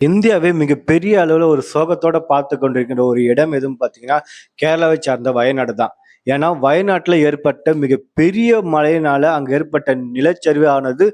இந்தியாவே மிகப்பெரிய அளவுல ஒரு சோகத்தோட பார்த்து கொண்டிருக்கின்ற ஒரு இடம் எதுன்னு பார்த்தீங்கன்னா, கேரளாவை சார்ந்த வயநாடு தான். ஏன்னா, வயநாட்டுல ஏற்பட்ட மிகப்பெரிய மழையினால அங்க ஏற்பட்ட நிலச்சரிவு ஆனது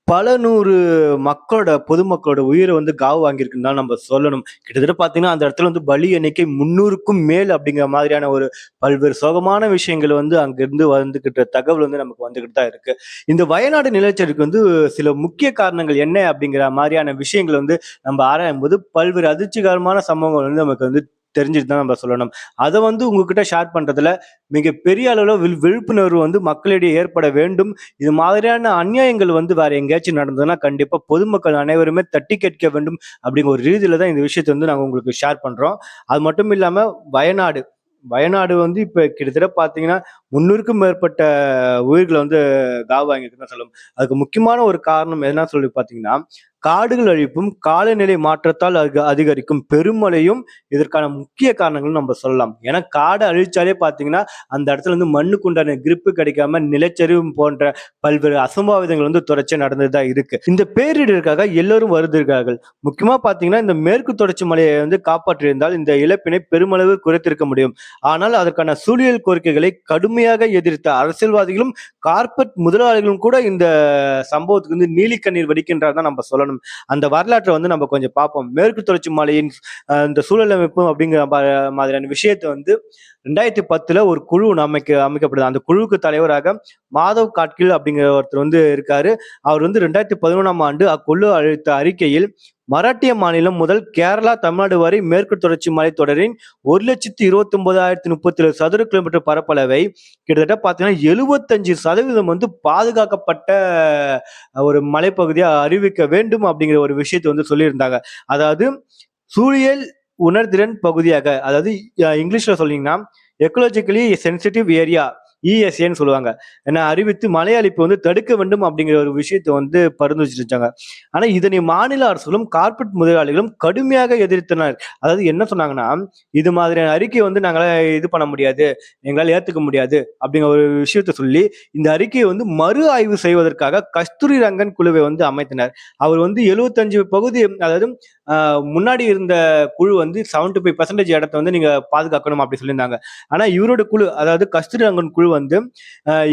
பல 100 பொதுமக்களோட உயிர வந்து காவு வாங்கியிருக்குன்னு தான் நம்ம சொல்லணும். கிட்டத்தட்ட பார்த்தீங்கன்னா, அந்த இடத்துல வந்து பலி எண்ணிக்கை 300க்கும் மேல் அப்படிங்கிற மாதிரியான ஒரு பல்வேறு சோகமான விஷயங்கள் வந்து அங்கிருந்து வந்துகிட்ட தகவல் வந்து நமக்கு வந்துகிட்டு தான் இருக்கு. இந்த வயநாடு நிலச்சரிவுக்கு வந்து சில முக்கிய காரணங்கள் என்ன அப்படிங்கிற மாரியான விஷயங்கள் வந்து நம்ம ஆராயும்போது, பல்வேறு அதிர்ச்சிகரமான சம்பவங்கள் வந்து நமக்கு வந்து தெரிஞ்சுட்டு தான் நம்ம சொல்லணும். அத வந்து உங்ககிட்ட ஷேர் பண்றதுல மிகப்பெரிய அளவுல விழிப்புணர்வு வந்து மக்களிடையே ஏற்பட வேண்டும். இது மாதிரியான அநியாயங்கள் வந்து வேற எங்கேயாச்சும் நடந்ததுன்னா, கண்டிப்பா பொதுமக்கள் அனைவருமே தட்டி கேட்க வேண்டும் அப்படிங்கிற ஒரு ரீதியில தான் இந்த விஷயத்த வந்து நாங்க உங்களுக்கு ஷேர் பண்றோம். அது மட்டும் இல்லாம வயநாடு வயநாடு வந்து இப்ப கிட்டத்தட்ட பார்த்தீங்கன்னா, 300க்கும் மேற்பட்ட உயிர்கள வந்து காவு வாங்கியிருக்குன்னு தான் சொல்லணும். அதுக்கு முக்கியமான ஒரு காரணம் என்ன சொல்லி பார்த்தீங்கன்னா, காடுகள் அழிப்பும், காலநிலை மாற்றத்தால் அதிகரிக்கும் பெருமழையும் இதற்கான முக்கிய காரணங்கள்னு நம்ம சொல்லலாம். ஏன்னா காட அழிச்சாலே பார்த்தீங்கன்னா, அந்த இடத்துல வந்து மண்ணுக்கு உண்டான கிரிப் கிடைக்காம நிலச்சரிவு போன்ற பல்வேறு அசம்பாவிதங்கள் வந்து தொடர்ச்சியா நடந்துட்டு தான் இருக்கு. இந்த பேரிடருக்காக எல்லோரும் வருந்துகிறார்கள். முக்கியமா பார்த்தீங்கன்னா, இந்த மேற்கு தொடர்ச்சி மலையை வந்து காப்பாற்றியிருந்தால் இந்த இழப்பினை பெருமளவு குறைத்திருக்க முடியும். ஆனால் அதற்கான சூழியல் கோரிக்கைகளை கடுமையாக எதிர்த்த அரசியல்வாதிகளும், கார்ப்பரேட் முதலாளிகளும் கூட இந்த சம்பவத்துக்கு வந்து நீலிக்கண்ணீர் வடிக்கின்றார் தான் நம்ம சொல்லணும். அந்த வரலாற்றை வந்து நம்ம கொஞ்சம் பார்ப்போம். மேற்கு தொடர்ச்சி மலையின் இந்த சூழல் அமைப்பு அப்படிங்கிற மாதிரியான விஷயத்த வந்து 2010ல ஒரு குழு ஒண்ணு அமைக்கப்படுது. அந்த குழுவுக்கு தலைவராக மாதவ் காட்கில் அப்படிங்கிற ஒருத்தர் வந்து இருக்காரு. அவர் வந்து 2011ஆம் ஆண்டு அக்குழு அளித்த அறிக்கையில், மராட்டிய மாநிலம் முதல் கேரளா, தமிழ்நாடு வரை மேற்கு தொடர்ச்சி மலைத்தொடரின் 1,29,037 சதுர கிலோமீட்டர் பரப்பளவை கிட்டத்தட்ட பார்த்தீங்கன்னா 75% வந்து பாதுகாக்கப்பட்ட ஒரு மலைப்பகுதியா அறிவிக்க வேண்டும் அப்படிங்கிற ஒரு விஷயத்த வந்து சொல்லியிருந்தாங்க. அதாவது சூழியல் உணர்திறன் பகுதியாக, அதாவது இங்கிலீஷ்ல சொன்னீங்கன்னா எக்கோலாஜிக்கலி சென்சிட்டிவ் ஏரியா, இஎஸ்ஏன்னு சொல்லுவாங்க. ஏன்னா அறிவித்து மலை அழிப்பு வந்து தடுக்க வேண்டும் அப்படிங்கிற ஒரு விஷயத்த வந்து பரிந்துரைச்சிருச்சாங்க. ஆனா இதனை மாநில அரசுகளும் கார்ப்பரேட் முதலாளிகளும் கடுமையாக எதிர்த்தனர். அதாவது என்ன சொன்னாங்கன்னா, இது மாதிரியான அறிக்கை வந்து நாங்களால இது பண்ண முடியாது, எங்களால ஏத்துக்க முடியாது அப்படிங்கிற ஒரு விஷயத்த சொல்லி, இந்த அறிக்கையை வந்து மறு ஆய்வு செய்வதற்காக கஸ்தூரி ரங்கன் குழுவை வந்து அமைத்தனர். அவர் வந்து 75 பகுதி, அதாவது முன்னாடி இருந்த குழு வந்து 75% இடத்த வந்து நீங்க பாதுகாக்கணும் அப்படி சொல்லியிருந்தாங்க. ஆனா இவரோட குழு, அதாவது கஸ்தூரிரங்கன் குழு வந்து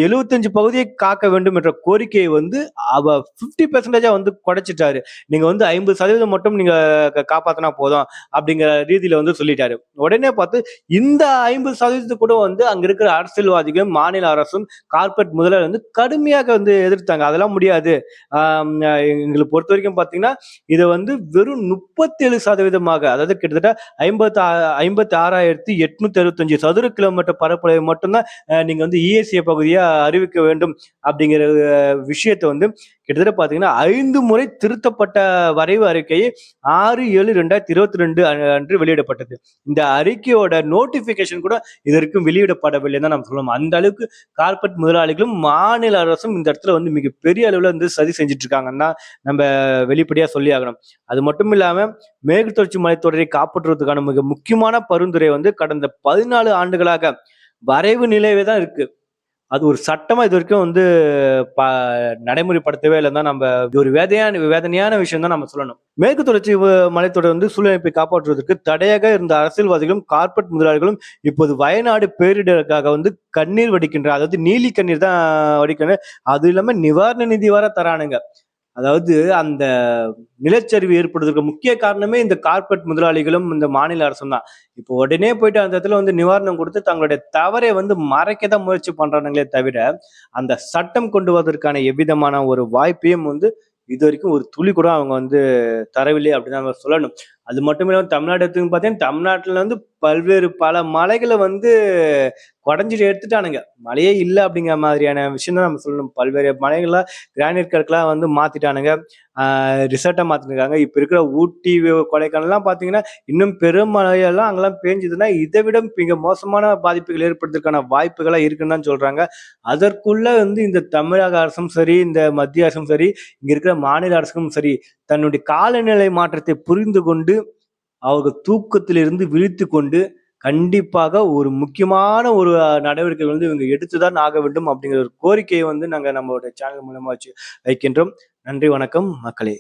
75 பகுதியை காக்க வேண்டும் என்ற கோரிக்கையை வந்து 50% வந்து குறைச்சிட்டாரு. நீங்க வந்து 50% மட்டும் நீங்க காப்பாத்தினா போதும் அப்படிங்கிற ரீதியில வந்து சொல்லிட்டாரு. உடனே பார்த்து இந்த 50% கூட வந்து அங்க இருக்கிற அரசியல்வாதிகள், மாநில அரசும், கார்ப்பரேட் முதலாளி வந்து கடுமையாக வந்து எதிர்த்தாங்க. அதெல்லாம் முடியாது. எங்களை பொறுத்த வரைக்கும் பாத்தீங்கன்னா, இதை வந்து வெறும் 37%, அதாவது கிட்டத்தட்ட 56,865 சதுர கிலோமீட்டர் பரப்பளவை மட்டும்தான் நீங்க வந்து இஎஸ்ஏ பகுதியா அறிவிக்க வேண்டும் அப்படிங்கிற விஷயத்த வந்து கிட்டத்தட்ட பாத்தீங்கன்னா 5 முறை திருத்தப்பட்ட வரைவு அறிக்கை 6/7/2022 அன்று வெளியிடப்பட்டது. இந்த அறிக்கையோட நோட்டிபிகேஷன் கூட இதற்கும் வெளியிடப்படவில்லை தான் நம்ம சொல்லணும். அந்த அளவுக்கு கார்ப்பரேட் முதலாளிகளும், மாநில அரசும் இந்த இடத்துல வந்து மிகப்பெரிய அளவுல வந்து சதி செஞ்சுட்டு இருக்காங்கன்னா நம்ம வெளிப்படையா சொல்லி ஆகணும். அது மட்டும் இல்லாம மேற்கு தொடர்ச்சி மலைத்தொடரை காப்பாற்றுவதற்கான மிக முக்கியமான பரிந்துரை வந்து கடந்த 14 ஆண்டுகளாக வரைவு நிலையிலே தான் இருக்கு. அது ஒரு சட்டமா இதுவரைக்கும் வந்து ப நடைமுறைப்படுத்தவே இல்லைன்னு தான் நம்ம, இது ஒரு வேதனையான விஷயம் தான் நம்ம சொல்லணும். மேற்கு தொடர்ச்சி மலைத்தொடர் வந்து சூழலமைப்பை காப்பாற்றுவதற்கு தடையாக இருந்த அரசியல்வாதிகளும், கார்ப்பரேட் முதலாளிகளும் இப்போது வயநாடு பேரிடருக்காக வந்து கண்ணீர் வடிக்கின்ற, அதாவது நீலி கண்ணீர் தான் வடிக்கணும். அது இல்லாம நிவாரண நிதி வர தரானுங்க. அதாவது அந்த நிலச்சரிவு ஏற்படுவதற்கு முக்கிய காரணமே இந்த கார்ப்பரேட் முதலாளிகளும், இந்த மாநில அரசும் தான். இப்போ உடனே போயிட்டு அந்த இடத்துல வந்து நிவாரணம் கொடுத்து தங்களுடைய தவறை வந்து மறைக்க தான் முயற்சி பண்றானுங்களே தவிர, அந்த சட்டம் கொண்டு வருவதற்கான எவ்விதமான ஒரு வாய்ப்பையும் வந்து இதுவரைக்கும் ஒரு துளி கூட அவங்க வந்து தரவில்லை அப்படின்னு நம்ம சொல்லணும். அது மட்டும் இல்லாம தமிழ்நாடு எடுத்துன்னு பார்த்தீங்கன்னா, தமிழ்நாட்டுல வந்து பல மலைகளை வந்து கொடைஞ்சிட்டு எடுத்துட்டானுங்க. மழையே இல்ல அப்படிங்கிற மாதிரியான விஷயம் தான் நம்ம சொல்லணும். பல்வேறு மலைகள்லாம் கிரானைட் கற்களா வந்து மாத்திட்டானுங்க. ரிசார்ட்டா மாத்திருக்காங்க. இப்ப இருக்கிற ஊட்டி, கொடைக்கானல்லாம் பார்த்தீங்கன்னா, இன்னும் பெருமழையெல்லாம் அங்கெல்லாம் பேஞ்சுதுன்னா, இதை விட மிக மோசமான பாதிப்புகள் ஏற்படுறதுக்கான வாய்ப்புகளா இருக்குன்னு தான் சொல்றாங்க. அதற்குள்ள வந்து இந்த தமிழக அரசும் சரி, இந்த மத்திய அரசும் சரி, இங்க இருக்கிற மாநில அரசும் சரி, தன்னுடைய காலநிலை மாற்றத்தை புரிந்து கொண்டு, அவர்கள் தூக்கத்திலிருந்து விழித்துக் கொண்டு, கண்டிப்பாக ஒரு முக்கியமான ஒரு நடவடிக்கை வந்து இவங்க எடுத்துதான் ஆக வேண்டும் அப்படிங்கிற ஒரு கோரிக்கையை வந்து நாங்க நம்மளுடைய சேனல் மூலமா வச்சு வைக்கின்றோம். நன்றி, வணக்கம் மக்களே.